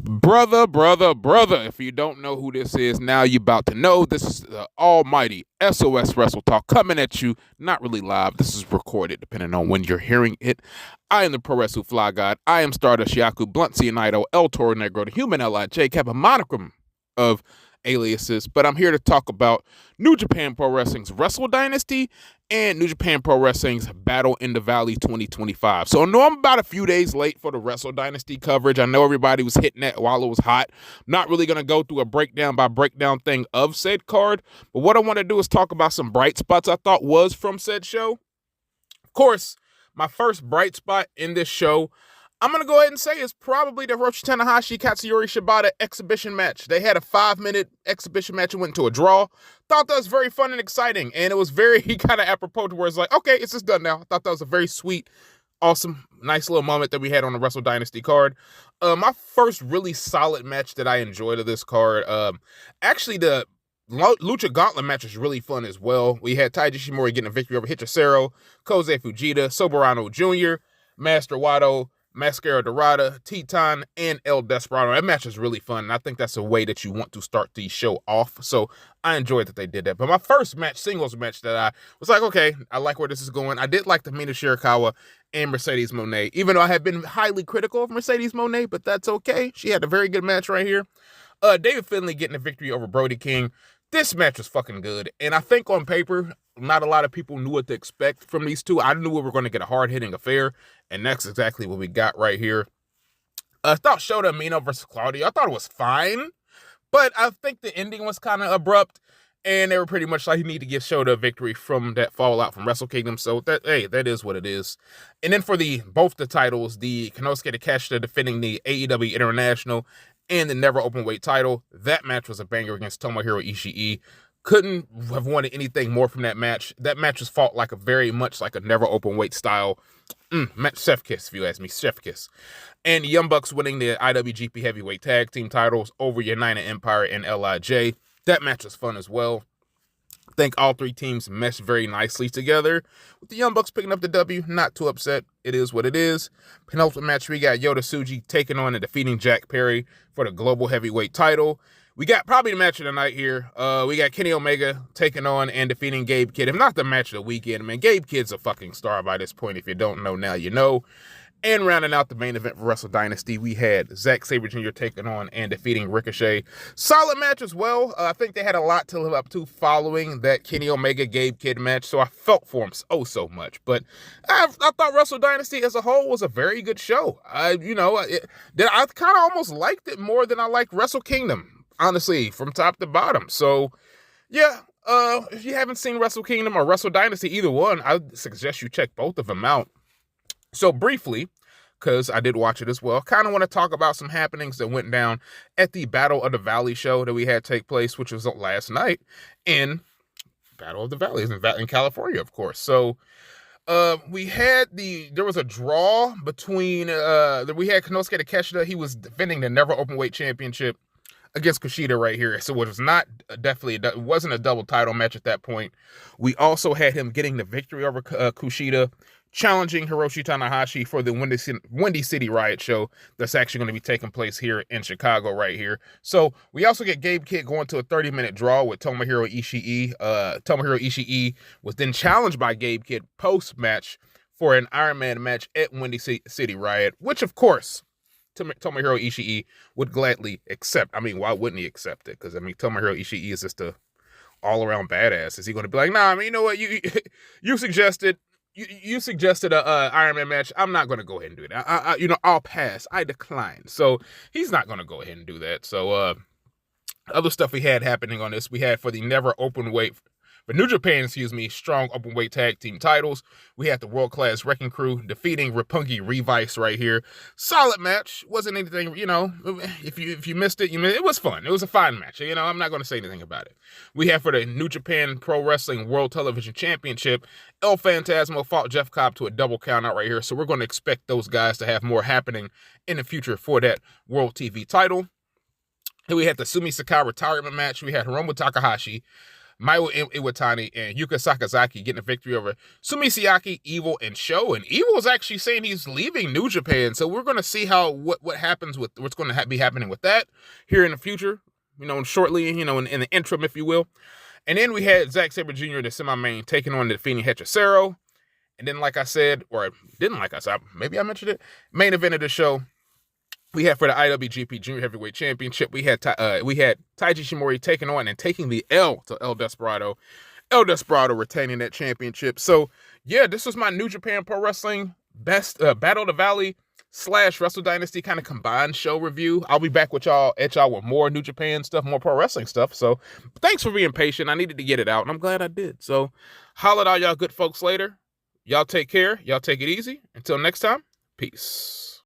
Brother, if you don't know who this is, now you're about to know. This is the almighty SOS Wrestle Talk coming at you, not really live. This is recorded, depending on when you're hearing it. I am the Pro Wrestling Fly God. I am Stardust Yaku, Blunt C Naito, El Toro Negro, the Human LIJ, have a monicum of aliases, but I'm here to talk about New Japan Pro Wrestling's Wrestle Dynasty and New Japan Pro Wrestling's Battle in the Valley 2025. So I know I'm about a few days late for the Wrestle Dynasty coverage. I know everybody was hitting that while it was hot. I'm not really going to go through a breakdown by breakdown thing of said card, but what I want to do is talk about some bright spots I thought was from said show. Of course, my first bright spot in this show, I'm going to go ahead and say it's probably the Hiroshi Tanahashi Katsuyori Shibata exhibition match. They had a 5-minute exhibition match and went to a draw. Thought that was very fun and exciting, and it was very kind of apropos to where it's like, okay, it's just done now. I thought that was a very sweet, awesome, nice little moment that we had on the Wrestle Dynasty card. My first really solid match that I enjoyed of this card, actually the Lucha Gauntlet match was really fun as well. We had Taiji Ishimori getting a victory over Hechicero, Kosei Fujita, Soberano Jr., Master Wato, Mascara Dorada, Teton, and El Desperado. That match is really fun, and I think that's a way that you want to start the show off, so I enjoyed that they did that. But my first match, singles match, that I was like, okay, I like where this is going. I did like the Mina Shirakawa and Mercedes Moné, even though I had been highly critical of Mercedes Moné, but that's okay. She had a very good match right here. David Finlay getting a victory over Brody King. This match was fucking good, and I think on paper, not a lot of people knew what to expect from these two. I knew we were going to get a hard-hitting affair, and that's exactly what we got right here. I thought Shota Umino versus Claudio, I thought it was fine, but I think the ending was kind of abrupt, and they were pretty much like, you need to give Shota a victory from that fallout from Wrestle Kingdom, so that is what it is. And then for both the titles, the Konosuke Takeshita defending the AEW International and the Never Openweight title, that match was a banger against Tomohiro Ishii. Couldn't have wanted anything more from that match. That match was fought like very much like a Never Openweight style chef kiss, if you ask me, chef kiss. And the Young Bucks winning the IWGP Heavyweight Tag Team titles over United Empire and LIJ. That match was fun as well. I think all three teams meshed very nicely together. With the Young Bucks picking up the W, not too upset. It is what it is. Penultimate match, we got Yota Tsuji taking on and defeating Jack Perry for the Global Heavyweight title. We got probably the match of the night here. We got Kenny Omega taking on and defeating Gabe Kidd. If not the match of the weekend, man, Gabe Kidd's a fucking star by this point. If you don't know now, you know. And rounding out the main event for Wrestle Dynasty, we had Zack Sabre Jr. taking on and defeating Ricochet. Solid match as well. I think they had a lot to live up to following that Kenny Omega-Gabe Kidd match, so I felt for him so much. But I thought Wrestle Dynasty as a whole was a very good show. I kind of almost liked it more than I liked Wrestle Kingdom, honestly, from top to bottom. So, yeah, if you haven't seen Wrestle Kingdom or Wrestle Dynasty, either one, I suggest you check both of them out. So briefly, because I did watch it as well, kind of want to talk about some happenings that went down at the Battle of the Valley show that we had take place, which was last night in Battle of the Valley in California, of course. So there was a draw between, we had Konosuke Takeshita. He was defending the Never Openweight Championship against Kushida right here. So it was it wasn't a double title match at that point. We also had him getting the victory over Kushida, challenging Hiroshi Tanahashi for the Windy City Riot show that's actually going to be taking place here in Chicago right here. So we also get Gabe Kidd going to a 30-minute draw with Tomohiro Ishii. Tomohiro Ishii was then challenged by Gabe Kidd post-match for an Iron Man match at Windy City Riot, which, of course, Tomohiro Ishii would gladly accept. I mean, why wouldn't he accept it? Because, I mean, Tomohiro Ishii is just a all-around badass. Is he going to be like, nah, I mean, you know what? You suggested a Iron Man match. I'm not going to go ahead and do it. I'll pass. I decline. So he's not going to go ahead and do that. So other stuff we had happening on this, we had for the Never Openweight, for New Japan, strong openweight tag team titles. We had the World Class Wrecking Crew defeating Roppongi Revice right here. Solid match. Wasn't anything, if you missed it, it was fun. It was a fine match. I'm not going to say anything about it. We have for the New Japan Pro Wrestling World Television Championship, El Phantasmo fought Jeff Cobb to a double count out right here. So we're going to expect those guys to have more happening in the future for that World TV title. And we had the Sumi Sakai retirement match. We had Hiromu Takahashi Mayu Iwatani and Yuka Sakazaki getting a victory over Sumi Siaki, Evil, and Sho. And Evil is actually saying he's leaving New Japan, so we're going to see what happens with what's going to be happening with that here in the future, shortly, in the interim, if you will. And then we had Zack Sabre Jr., the semi-main, taking on the defending Hechicero. And then, like I said, or didn't like I said, maybe I mentioned it, main event of the show, we had for the IWGP Junior Heavyweight Championship, we had Taiji Shimori taking on and taking the L to El Desperado. El Desperado retaining that championship. So, yeah, this was my New Japan Pro Wrestling best Battle of the Valley / Wrestle Dynasty kind of combined show review. I'll be back with y'all with more New Japan stuff, more pro wrestling stuff. So, thanks for being patient. I needed to get it out, and I'm glad I did. So, holla at all y'all good folks later. Y'all take care. Y'all take it easy. Until next time, peace.